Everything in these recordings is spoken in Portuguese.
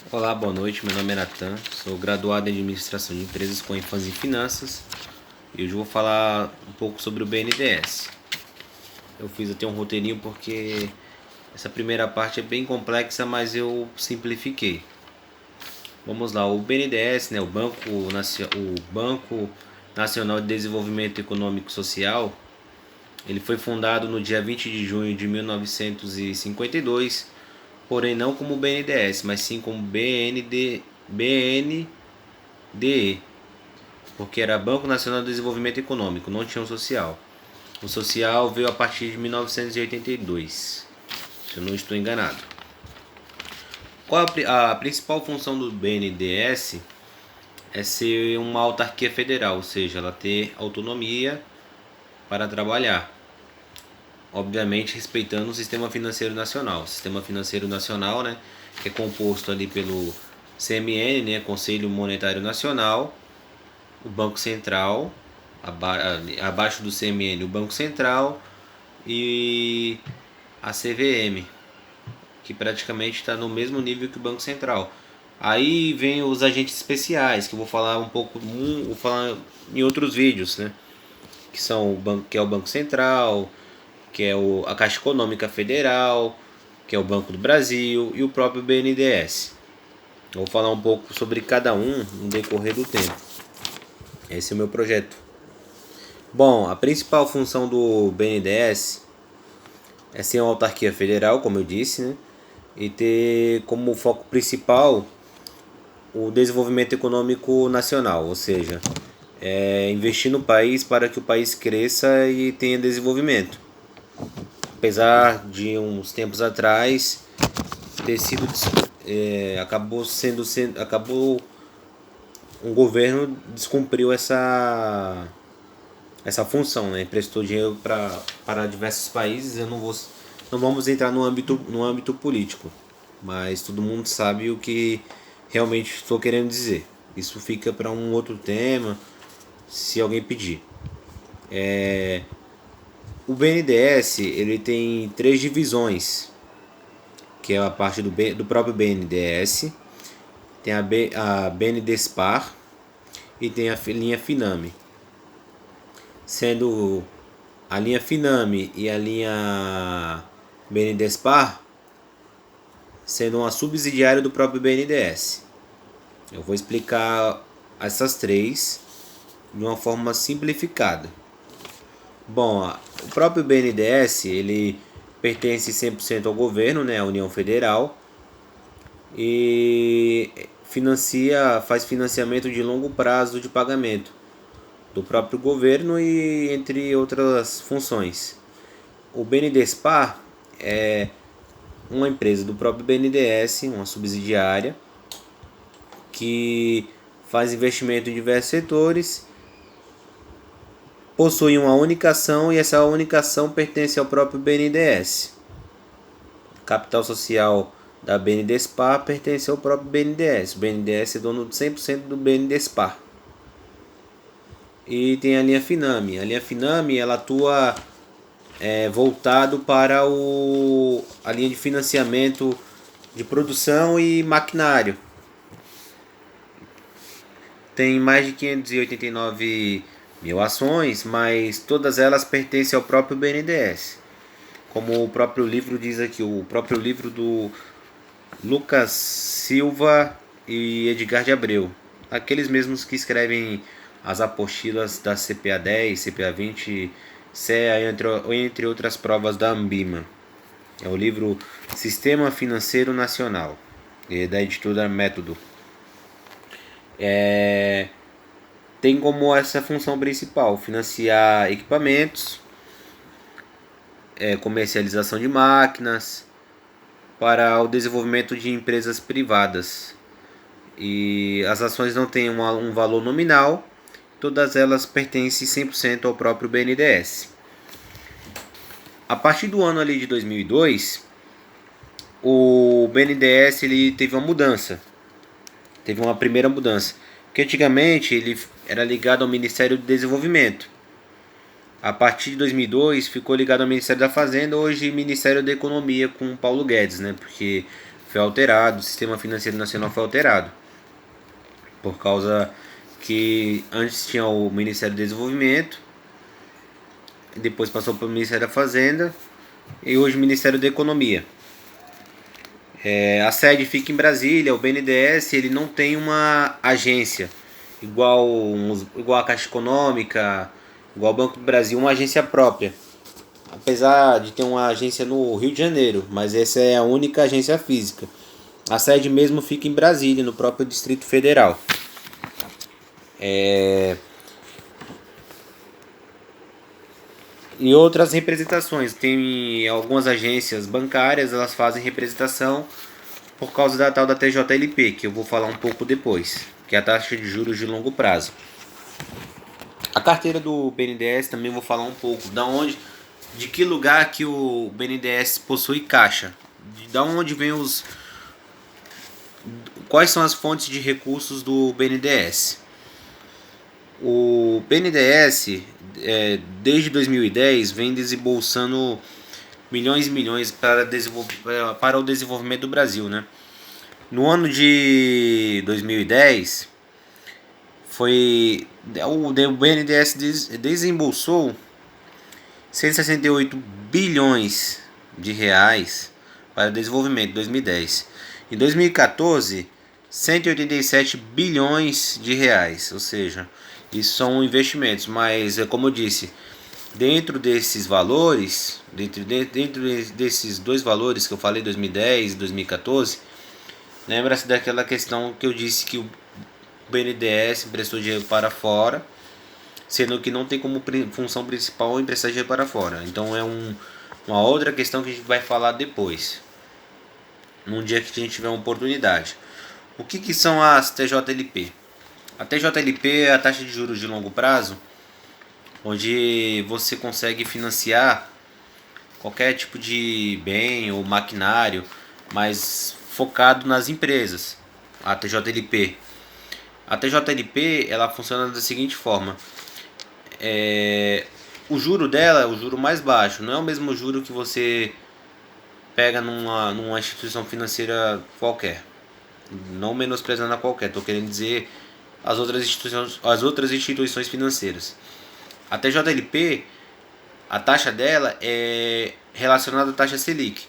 Olá, boa noite. Meu nome é Natan, sou graduado em Administração de Empresas com ênfase em Finanças e hoje eu vou falar um pouco sobre o BNDES. Eu fiz até um roteirinho porque essa primeira parte é bem complexa, mas eu simplifiquei. Vamos lá, o BNDES, né, o Banco Nacional de Desenvolvimento Econômico e Social, ele foi fundado no dia 20 de junho de 1952, porém não como BNDES, mas sim como BNDE, porque era Banco Nacional de Desenvolvimento Econômico, não tinha um social. O social veio a partir de 1982, se eu não estou enganado. Qual a principal função do BNDES? É ser uma autarquia federal, ou seja, ela ter autonomia para trabalhar, obviamente respeitando o sistema financeiro nacional. O sistema financeiro nacional, né, que é composto ali pelo CMN, né, Conselho Monetário Nacional, o Banco Central, abaixo do CMN, o Banco Central e a CVM, que praticamente está no mesmo nível que o Banco Central. Aí vem os agentes especiais, que eu vou falar um pouco, vou falar em outros vídeos, né? Que é o Banco Central, que é a Caixa Econômica Federal, que é o Banco do Brasil e o próprio BNDES. Eu vou falar um pouco sobre cada um no decorrer do tempo. Esse é o meu projeto. Bom, a principal função do BNDES é ser uma autarquia federal, como eu disse, né? E ter como foco principal o desenvolvimento econômico nacional, ou seja, investir no país para que o país cresça e tenha desenvolvimento. Apesar de uns tempos atrás ter sido acabou um governo descumpriu essa função, né? Emprestou dinheiro para diversos países. Não vamos entrar no âmbito político, mas todo mundo sabe o que realmente estou querendo dizer. Isso fica para um outro tema, se alguém pedir. O BNDES ele tem três divisões, que é a parte do próprio BNDES, tem a BNDESPAR e tem a linha Finame. Sendo a linha Finame e a linha BNDESPAR sendo uma subsidiária do próprio BNDES. Eu vou explicar essas três de uma forma simplificada. Bom, o próprio BNDES ele pertence 100% ao governo, né, à União Federal, e faz financiamento de longo prazo de pagamento do próprio governo e entre outras funções. O BNDESPAR é uma empresa do próprio BNDES, uma subsidiária, que faz investimento em diversos setores, possui uma única ação e essa única ação pertence ao próprio BNDES. Capital social da BNDESPAR pertence ao próprio BNDES. O BNDES é dono de 100% do BNDESPAR. E tem a linha Finame. A linha Finame ela atua voltado para a linha de financiamento de produção e maquinário. Tem mais de 589 mil ações, mas todas elas pertencem ao próprio BNDES. Como o próprio livro diz aqui, o próprio livro do Lucas Silva e Edgar de Abreu. Aqueles mesmos que escrevem as apostilas da CPA 10, CPA 20, CEA, entre outras provas da Ambima. É o livro Sistema Financeiro Nacional, da editora Método. Tem como essa função principal financiar equipamentos, comercialização de máquinas para o desenvolvimento de empresas privadas. E as ações não têm um valor nominal, todas elas pertencem 100% ao próprio BNDES. A partir do ano ali de 2002, o BNDES ele teve uma mudança. Teve uma primeira mudança. Porque antigamente ele era ligado ao Ministério do Desenvolvimento. A partir de 2002 ficou ligado ao Ministério da Fazenda, hoje Ministério da Economia com Paulo Guedes, né? Porque foi alterado, o sistema financeiro nacional foi alterado. Por causa que antes tinha o Ministério do Desenvolvimento, depois passou para o Ministério da Fazenda e hoje o Ministério da Economia. A sede fica em Brasília, o BNDES ele não tem uma agência igual a Caixa Econômica, igual o Banco do Brasil, uma agência própria. Apesar de ter uma agência no Rio de Janeiro, mas essa é a única agência física. A sede mesmo fica em Brasília, no próprio Distrito Federal. E outras representações. Tem algumas agências bancárias, elas fazem representação por causa da tal da TJLP, que eu vou falar um pouco depois, que é a taxa de juros de longo prazo. A carteira do BNDES também vou falar um pouco, de que lugar que o BNDES possui caixa, da onde vem quais são as fontes de recursos do BNDES. O BNDES, desde 2010, vem desembolsando milhões e milhões para o desenvolvimento do Brasil, né? No ano de 2010, o BNDES desembolsou 168 bilhões de reais para desenvolvimento em 2010. Em 2014, 187 bilhões de reais, ou seja, isso são investimentos, mas como eu disse, dentro desses valores, dentro desses dois valores que eu falei, 2010 e 2014, lembra-se daquela questão que eu disse que o BNDES emprestou dinheiro para fora, sendo que não tem como função principal emprestar dinheiro para fora. Então é uma outra questão que a gente vai falar depois, num dia que a gente tiver uma oportunidade. O que são as TJLP? A TJLP é a taxa de juros de longo prazo, onde você consegue financiar qualquer tipo de bem ou maquinário, mas focado nas empresas. A TJLP. A TJLP ela funciona da seguinte forma: o juro dela é o juro mais baixo, não é o mesmo juro que você pega numa instituição financeira qualquer. Não menosprezando a qualquer, estou querendo dizer as outras instituições financeiras. A TJLP, a taxa dela é relacionada à taxa Selic.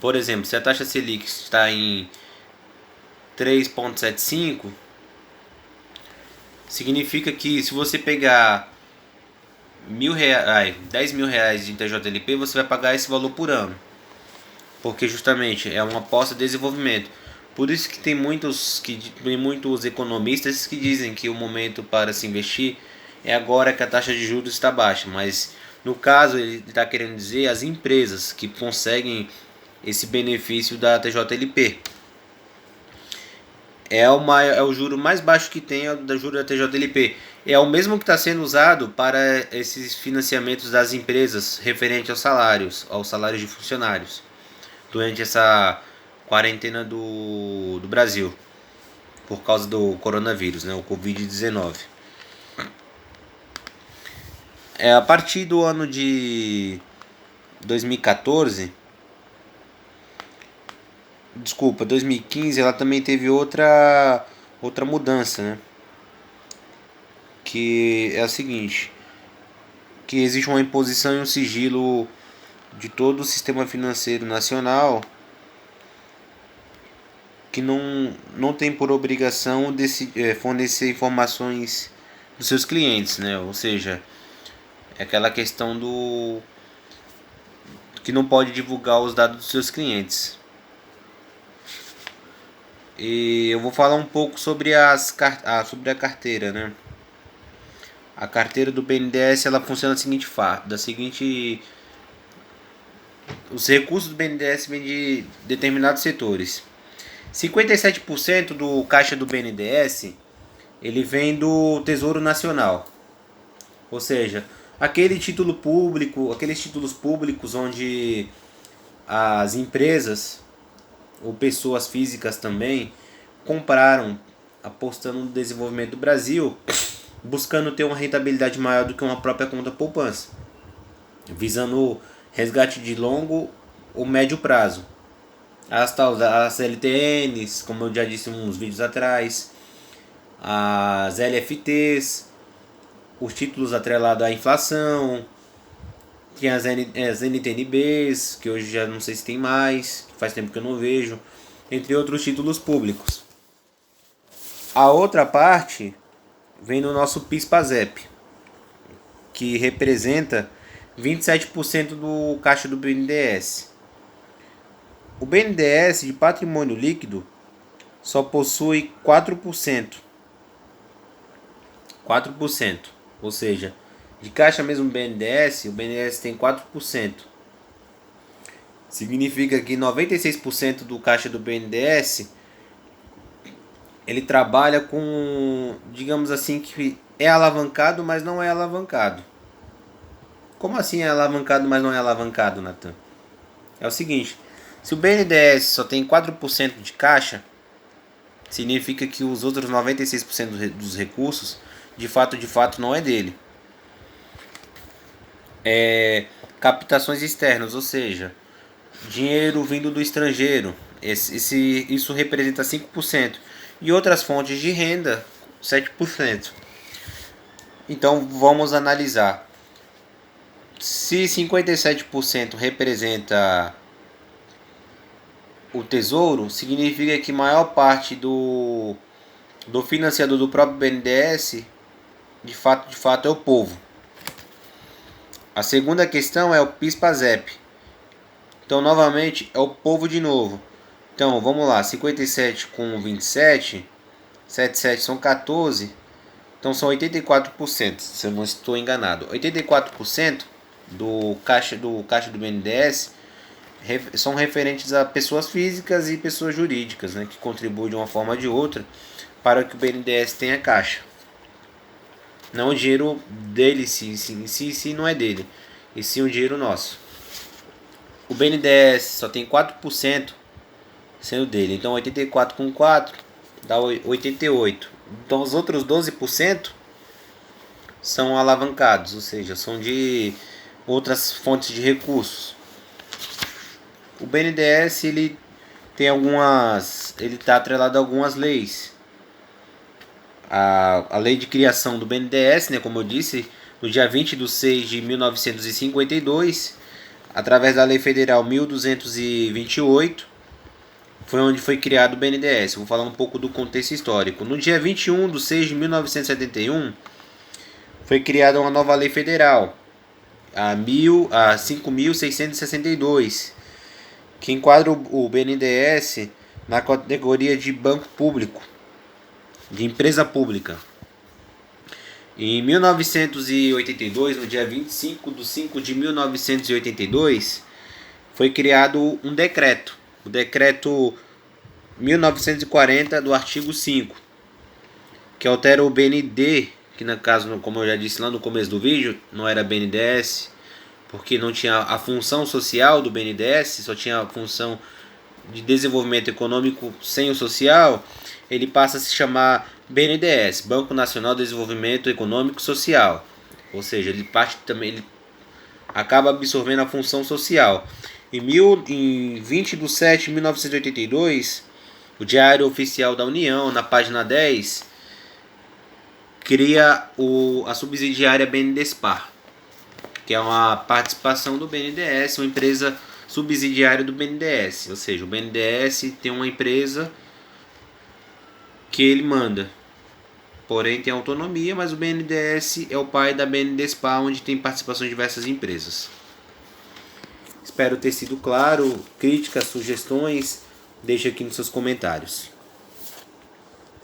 Por exemplo, se a taxa Selic está em 3,75, significa que se você pegar 10 mil reais de TJLP, você vai pagar esse valor por ano, porque justamente é uma aposta de desenvolvimento. Por isso que tem muitos economistas que dizem que o momento para se investir é agora que a taxa de juros está baixa, mas no caso ele está querendo dizer as empresas que conseguem esse benefício da TJLP. É o juro mais baixo que tem, o juro da TJLP. É o mesmo que está sendo usado para esses financiamentos das empresas referente aos salários de funcionários, durante essa quarentena do Brasil, por causa do coronavírus, né, o Covid-19. A partir do ano de 2014, 2015, ela também teve outra mudança, né? Que é a seguinte: que existe uma imposição e um sigilo de todo o sistema financeiro nacional, que não tem por obrigação fornecer informações dos seus clientes, né? Ou seja, é aquela questão que não pode divulgar os dados dos seus clientes. E eu vou falar um pouco sobre sobre a carteira, né? A carteira do BNDES ela funciona da seguinte. Os recursos do BNDES vêm de determinados setores. 57% do caixa do BNDES ele vem do Tesouro Nacional. Ou seja, aqueles títulos públicos onde as empresas ou pessoas físicas também compraram, apostando no desenvolvimento do Brasil, buscando ter uma rentabilidade maior do que uma própria conta poupança, visando resgate de longo ou médio prazo. as LTNs, como eu já disse uns vídeos atrás, as LFTs, os títulos atrelados à inflação, tinha as NTNBs, que hoje já não sei se tem mais, faz tempo que eu não vejo, entre outros títulos públicos. A outra parte vem no nosso PIS/PASEP, que representa 27% do caixa do BNDES. O BNDES de patrimônio líquido só possui 4%. 4%. Ou seja, de caixa mesmo o BNDES tem 4%. Significa que 96% do caixa do BNDES ele trabalha com, digamos assim, que é alavancado, mas não é alavancado. Como assim é alavancado, mas não é alavancado, Nathan? É o seguinte, se o BNDES só tem 4% de caixa, significa que os outros 96% dos recursos, de fato, não é dele. Captações externas, ou seja, dinheiro vindo do estrangeiro, isso representa 5%. E outras fontes de renda, 7%. Então vamos analisar. Se 57% representa o tesouro, significa que maior parte do financiador do próprio BNDES, de fato é o povo. A segunda questão é o PIS/PASEP. Então, novamente, é o povo de novo. Então, vamos lá, 57 com 27, 77 são 14, então são 84%, se eu não estou enganado. 84% do caixa do BNDES são referentes a pessoas físicas e pessoas jurídicas, né, que contribuem de uma forma ou de outra para que o BNDES tenha caixa. Não o dinheiro dele, se não é dele, e sim o dinheiro nosso. O BNDES só tem 4% sendo dele, então 84 com 4 dá 88. Então os outros 12% são alavancados, ou seja, são de outras fontes de recursos. O BNDES ele está atrelado a algumas leis. A lei de criação do BNDES, né, como eu disse, no dia 20 de 6 de 1952, através da Lei Federal 1228, foi onde foi criado o BNDES. Vou falar um pouco do contexto histórico. No dia 21 de 6 de 1971, foi criada uma nova lei federal, a 5.662, que enquadra o BNDES na categoria de banco público, de empresa pública. Em 1982, no dia 25 de 5 de 1982, foi criado um decreto, o decreto 1940 do artigo 5, que altera o BND, que no caso, como eu já disse lá no começo do vídeo, não era BNDES, porque não tinha a função social do BNDES, só tinha a função de desenvolvimento econômico sem o social. Ele passa a se chamar BNDES, Banco Nacional de Desenvolvimento Econômico e Social. Ou seja, ele acaba absorvendo a função social. Em 20 de 7 de 1982, o Diário Oficial da União, na página 10, cria a subsidiária BNDESPAR, que é uma participação do BNDES, uma empresa subsidiária do BNDES. Ou seja, o BNDES tem uma empresa que ele manda, porém tem autonomia, mas o BNDES é o pai da BNDESPAR, onde tem participação de diversas empresas. Espero ter sido claro. Críticas, sugestões, deixe aqui nos seus comentários.